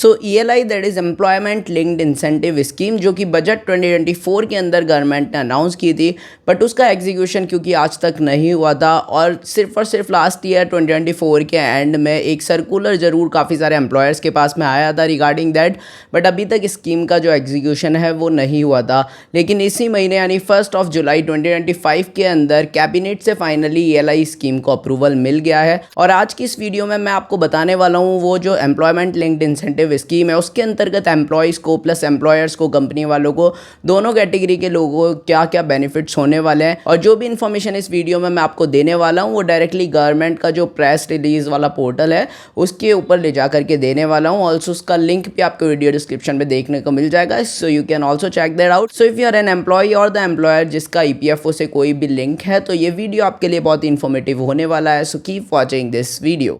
So ELI that is employment linked incentive scheme, जो कि budget 2024 के अंदर गवर्नमेंट ने अनाउंस की थी, बट उसका एग्जीक्यूशन क्योंकि आज तक नहीं हुआ था और सिर्फ लास्ट ईयर 2024 के एंड में एक सर्कुलर ज़रूर काफ़ी सारे एम्प्लॉयर्स के पास में आया था रिगार्डिंग दैट, बट अभी तक स्कीम का जो एग्जीक्यूशन है वो नहीं हुआ था। लेकिन इसी महीने यानी 1 जुलाई 2025 के अंदर कैबिनेट से फाइनली ELI स्कीम को अप्रूवल मिल गया है। और आज की इस वीडियो में मैं आपको बताने वाला हूँ वो जो एम्प्लॉयमेंट लिंक्ड इंसेंटिव स्कीम है उसके अंतर्गत एम्प्लॉयज़ को प्लस एम्प्लॉयर्स को, कंपनी वालों को, दोनों कैटेगरी के लोगों को क्या क्या बेनिफिट्स होने वाले हैं। और जो भी इन्फॉर्मेशन इस वीडियो में मैं आपको देने वाला हूँ वो डायरेक्टली गवर्नमेंट का जो प्रेस रिलीज वाला पोर्टल है उसके ऊपर ले जा करके देने वाला हूँ। ऑल्सो उसका लिंक भी आपको वीडियो डिस्क्रिप्शन में देखने को मिल जाएगा, so you can also check that out. So if you are an employee और द एम्प्लॉयर जिसका EPFO से कोई भी लिंक है तो ये वीडियो आपके लिए बहुत इन्फॉर्मेटिव होने वाला है, so keep watching this video.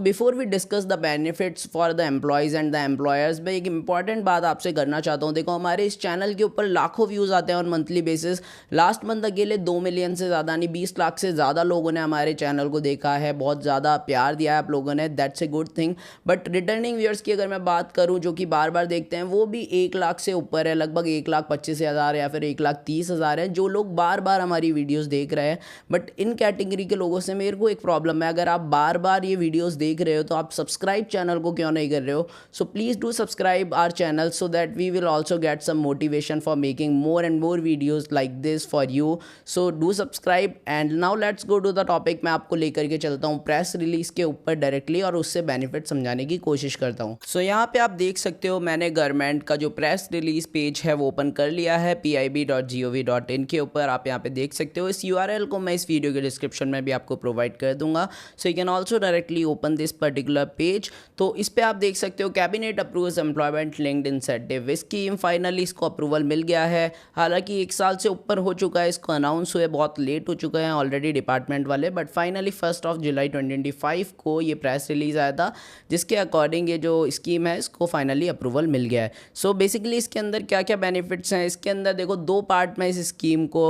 Before we discuss the benefits for the employees and the employers, मैं एक इंपॉर्टेंट बात आपसे करना चाहता हूँ। देखो हमारे इस चैनल के ऊपर लाखों व्यूज़ आते हैं on monthly basis. Last month अकेले 2 मिलियन से ज़्यादा यानी 20 लाख से ज़्यादा लोगों ने हमारे चैनल को देखा है, बहुत ज़्यादा प्यार दिया है आप लोगों ने, that's a good thing. But returning viewers की अगर मैं बात करूँ जो कि बार बार देखते हैं वो भी 1 लाख से ऊपर है, लगभग 1,25,000 या फिर 1,30,000 है जो लोग बार बार हमारी वीडियोज़ देख रहे हैं। बट इन कैटेगरी के लोगों से मेरे को एक प्रॉब्लम है, अगर आप बार बार ये वीडियोज़ देख रहे हो तो आप सब्सक्राइब चैनल को क्यों नहीं कर रहे हो। So please do subscribe our channel so that we will also get some motivation for making more and more videos like this for you. So do subscribe and now let's go to the topic. मैं आपको लेकर के चलता हूँ press release के ऊपर directly और उससे बेनिफिट समझाने की कोशिश करता हूँ। सो यहाँ पे आप देख सकते हो मैंने गवर्नमेंट का जो प्रेस रिलीज पेज है वो ओपन कर लिया है pib.gov.in के ऊपर। आप यहाँ पे देख सकते हो, इस URL को मैं इस वीडियो के डिस्क्रिप्शन में भी आपको प्रोवाइड कर दूंगा, सो you can also directly open this particular page. तो इस पे आप देख सकते हो cabinet approves employment linked incentive scheme, finally इसको अप्रूवल मिल गया है। हालांकि 1 साल से ऊपर हो चुका है इसको अनाउंस हुए, बहुत लेट हो चुके हैं ऑलरेडी डिपार्टमेंट वाले, बट फाइनली 1 जुलाई 2025 को ये प्रेस रिलीज आया था जिसके अकॉर्डिंग ये जो स्कीम है इसको फाइनली अप्रूवल मिल गया है। सो बेसिकली इसके अंदर क्या क्या बेनिफिट्स हैं, इसके अंदर देखो 2 पार्ट में इस स्कीम को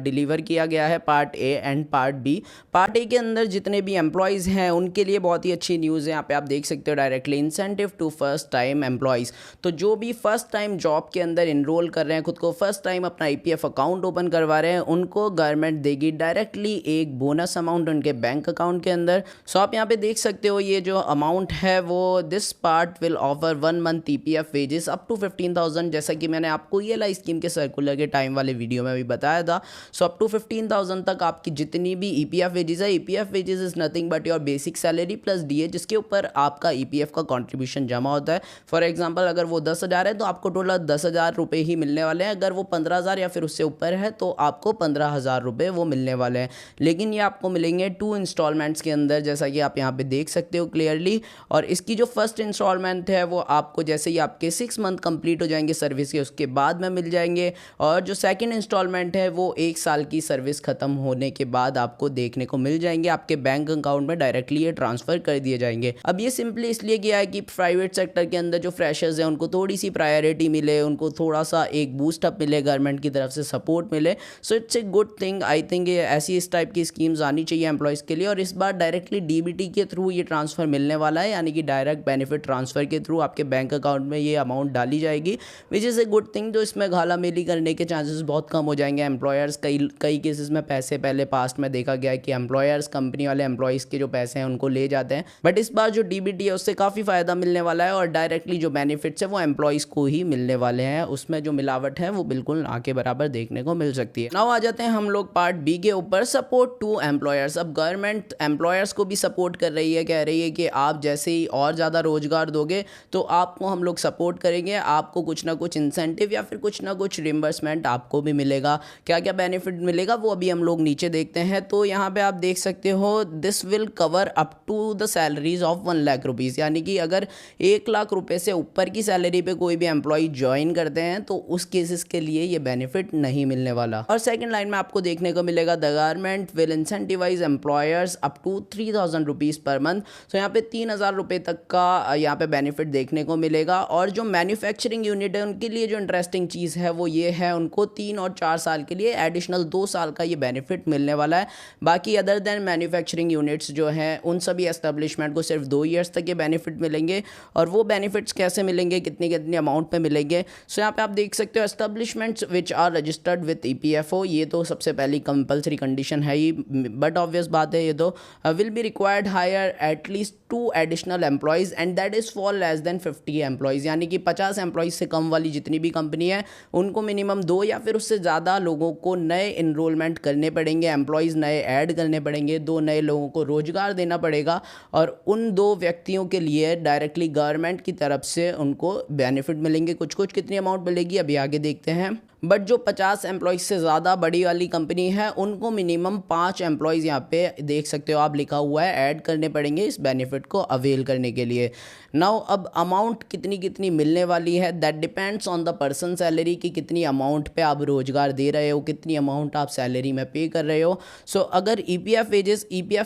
डिलीवर किया गया है, part A and part B। Part A के अंदर जितने भी एम्प्लॉयज़ हैं उनके लिए बहुत ही अच्छी न्यूज़ है। यहाँ पे आप देख सकते हो directly incentive to first time employees, तो जो भी फर्स्ट टाइम जॉब के अंदर इनरोल कर रहे हैं, खुद को फर्स्ट टाइम अपना EPF अकाउंट ओपन करवा रहे हैं, उनको गवर्नमेंट देगी डायरेक्टली एक बोनस अमाउंट उनके बैंक अकाउंट के अंदर। सो आप यहाँ पे देख सकते हो ये जो अमाउंट है वो this part will offer 1 month EPF wages up to 15,000, जैसा कि मैंने आपको ELI स्कीम के सर्कुलर के टाइम वाले वीडियो में भी बताया था। सो अप टू 15,000 तक आपकी जितनी भी EPF वेजेस है, EPF wages is nothing but your basic salary plus DA जिसके ऊपर आपका EPF का कंट्रीब्यूशन जमा होता है। फॉर एग्जांपल अगर वो 10,000 है तो आपको टोटल 10,000 रुपये ही मिलने वाले हैं, अगर वो 15,000 या फिर उससे ऊपर है तो आपको 15,000 रुपये वो मिलने वाले हैं। लेकिन ये आपको मिलेंगे 2 इंस्टॉलमेंट्स के अंदर, जैसा कि आप यहाँ पे देख सकते हो क्लियरली। और इसकी जो फर्स्ट इंस्टॉलमेंट है वो आपको जैसे ही आपके 6 मंथ कंप्लीट हो जाएंगे सर्विस के उसके बाद में मिल जाएंगे, और जो सेकेंड इंस्टॉलमेंट है वो 1 साल की सर्विस खत्म होने के बाद आपको देखने को मिल जाएंगे, आपके बैंक अकाउंट में डायरेक्टली ये ट्रांसफर कर दिए जाएंगे। अब ये सिंपली इसलिए किया है कि प्राइवेट सेक्टर के अंदर जो फ्रेशर्स हैं उनको थोड़ी सी प्रायोरिटी मिले, उनको थोड़ा सा एक बूस्ट अप मिले, गवर्नमेंट की तरफ से सपोर्ट मिले। So it's a good thing. I think ये ऐसी इस टाइप की स्कीम्स आनी चाहिए एम्प्लॉयज़ के लिए। और इस बार डायरेक्टली DBT के थ्रू ये ट्रांसफ़र मिलने वाला है, यानी कि डायरेक्ट बेनिफिट ट्रांसफ़र के थ्रू आपके बैंक अकाउंट में ये अमाउंट डाली जाएगी, which is a good thing. जो इसमें घाला मेली करने के चांसेस बहुत कम हो जाएंगे। एम्प्लॉयर्स कई केसेस में पैसे पहले पास्ट में देखा गया है कि एम्प्लॉयर्स कंपनी वाले एम्प्लॉयज़ के जो पैसे हैं उनको ले जाते हैं, बट इस बार जो DBT है उससे काफ़ी फ़ायदा मिलने वाला है और डायरेक्टली जो बेनिफिट्स है वो एम्प्लॉयज़ को ही मिलने वाले हैं। उसमें जो मिलावट है वो बिल्कुल ना के बराबर देखने को मिल सकती है। नाउ आ जाते हैं हम लोग पार्ट B के ऊपर, सपोर्ट टू एम्प्लॉयर्स। अब गवर्नमेंट एम्प्लॉयर्स को भी सपोर्ट कर रही है, कह रही है कि आप जैसे ही और ज़्यादा रोजगार दोगे तो आपको हम लोग सपोर्ट करेंगे, आपको कुछ ना कुछ इंसेंटिव या फिर कुछ ना कुछ रिम्बर्समेंट आपको भी मिलेगा। क्या क्या बेनिफिट मिलेगा वो अभी हम लोग नीचे देखते हैं। तो यहाँ पे आप देख सकते हो this will cover up to the salaries of 1 lakh rupees, यानी कि अगर 1 लाख रुपए से ऊपर की सैलरी पे कोई भी एम्प्लॉय ज्वाइन करते हैं तो उस केसेस के लिए ये बेनिफिट नहीं मिलने वाला। और सेकंड लाइन में आपको देखने को मिलेगा the government will incentivise employers up to 3000 rupees per month. तो यहाँ पे 3000 रुपये तक का यहाँ पे बेनिफिट देखने को मिलेगा। और जो मैन्युफैक्चरिंग यूनिट है उनके लिए जो इंटरेस्टिंग चीज़ है वो ये है, उनको 3 और 4 साल के लिए एडिशनल 2 साल का ये बेनिफिट मिलने वाला है। बाकी अदर देन मैन्युफैक्चरिंग यूनिट्स जो हैं उन सभी एस्टेब्लिशमेंट को सिर्फ 2 ईयर्स तक ये बेनिफिट मिलेंगे। और वो बेनिफिट्स कैसे मिलेंगे, कितनी कितनी अमाउंट पे मिलेंगे, सो यहाँ पे आप देख सकते हो establishments which are registered with EPFO, ये तो सबसे पहली कंपलसरी कंडीशन है ही, बट ऑब्वियस बात है ये तो will be required hire at least 2 additional employees and that is for less than 50 employees, यानी कि 50 एम्प्लॉयज़ से कम वाली जितनी भी कंपनी है उनको मिनिमम 2 या फिर उससे ज़्यादा लोगों को नए इनरोलमेंट करने पड़ेंगे, एम्प्लॉयज़ नए ऐड करने पड़ेंगे, 2 नए लोगों को रोज़गार देना पड़ेगा और उन 2 व्यक्तियों के लिए डायरेक्टली गवर्नमेंट की तरफ से उनको बेनिफिट मिलेंगे। कुछ कुछ कितनी अमाउंट मिलेगी अभी आगे देखते हैं। बट जो 50 एम्प्लॉयज़ से ज़्यादा बड़ी वाली कंपनी है उनको मिनिमम 5 एम्प्लॉयज़ यहाँ पे देख सकते हो आप लिखा हुआ है ऐड करने पड़ेंगे इस बेनिफिट को अवेल करने के लिए। नाउ अब अमाउंट कितनी कितनी मिलने वाली है that depends on the person salary, कि कितनी अमाउंट पे आप रोज़गार दे रहे हो, कितनी अमाउंट आप सैलरी में पे कर रहे हो। सो अगर EPF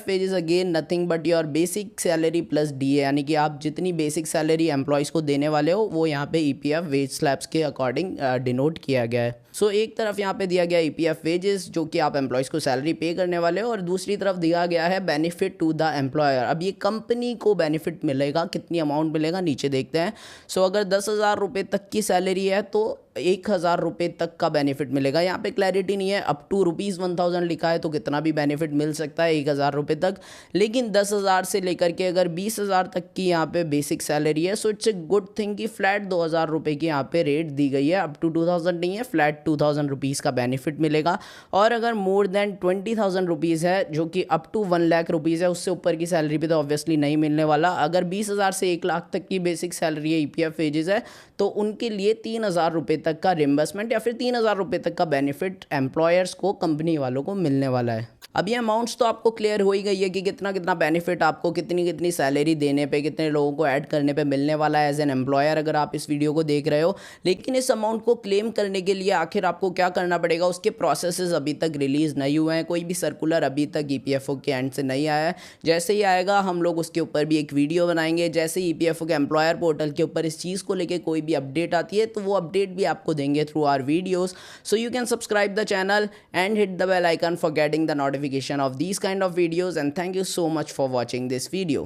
wages again nothing but your basic salary plus DA, यानी कि आप जितनी बेसिक सैलरी एम्प्लॉयज़ को देने वाले हो वो यहाँ पे EPF वेज स्लैब्स के अकॉर्डिंग डिनोट किया गया है। सो एक तरफ यहाँ पे दिया गया EPF वेजेस जो कि आप एम्प्लॉयज़ को सैलरी पे करने वाले हो, और दूसरी तरफ दिया गया है बेनिफिट टू द एम्प्लॉयर। अब ये कंपनी को बेनिफिट मिलेगा, कितनी अमाउंट मिलेगा नीचे देखते हैं। सो अगर 10,000 रुपये तक की सैलरी है तो 1,000 रुपये तक का बेनिफिट मिलेगा। यहाँ पे क्लैरिटी नहीं है, अप टू ₹1000 लिखा है तो कितना भी बेनिफिट मिल सकता है 1,000 रुपये तक, लेकिन 10,000 से लेकर के अगर 20,000 तक की यहाँ पे बेसिक सैलरी है so it's a good thing कि फ्लैट 2,000 रुपये की यहाँ पे रेट दी गई है, अप टू 2,000 नहीं है, फ्लैट 2,000 रुपीज़ का बेनिफिट मिलेगा। और अगर मोर देन 20,000 रुपीज़ है जो कि अप टू 1 लाख रुपीज़ है, उससे ऊपर की सैलरी पे तो ऑब्वियसली नहीं मिलने वाला। अगर 20,000 से 1 लाख तक की बेसिक सैलरी है EPF वेजेस है तो उनके लिए 3,000 रुपये तक का रिम्बर्समेंट या फिर 3,000 रुपये तक का बेनिफिट एम्प्लॉयर्स को, कंपनी वालों को मिलने वाला है। अब ये अमाउंट्स तो आपको क्लियर हो ही गई है कि कितना कितना बेनिफिट आपको कितनी कितनी सैलरी देने पे, कितने लोगों को ऐड करने पे मिलने वाला है एज एन एम्प्लॉयर अगर आप इस वीडियो को देख रहे हो। लेकिन इस अमाउंट को क्लेम करने के लिए आखिर आपको क्या करना पड़ेगा, उसके प्रोसेसेस अभी तक रिलीज़ नहीं हुए हैं, कोई भी सर्कुलर अभी तक EPFO के एंड से नहीं आया है। जैसे ही आएगा हम लोग उसके ऊपर भी एक वीडियो बनाएंगे। जैसे ही EPFO के एम्प्लॉयर पोर्टल के ऊपर इस चीज़ को लेकर कोई भी अपडेट आती है तो वो अपडेट भी आपको देंगे through our videos. So you can subscribe the channel and hit the bell icon for getting the notification of these kind of videos, and thank you so much for watching this video.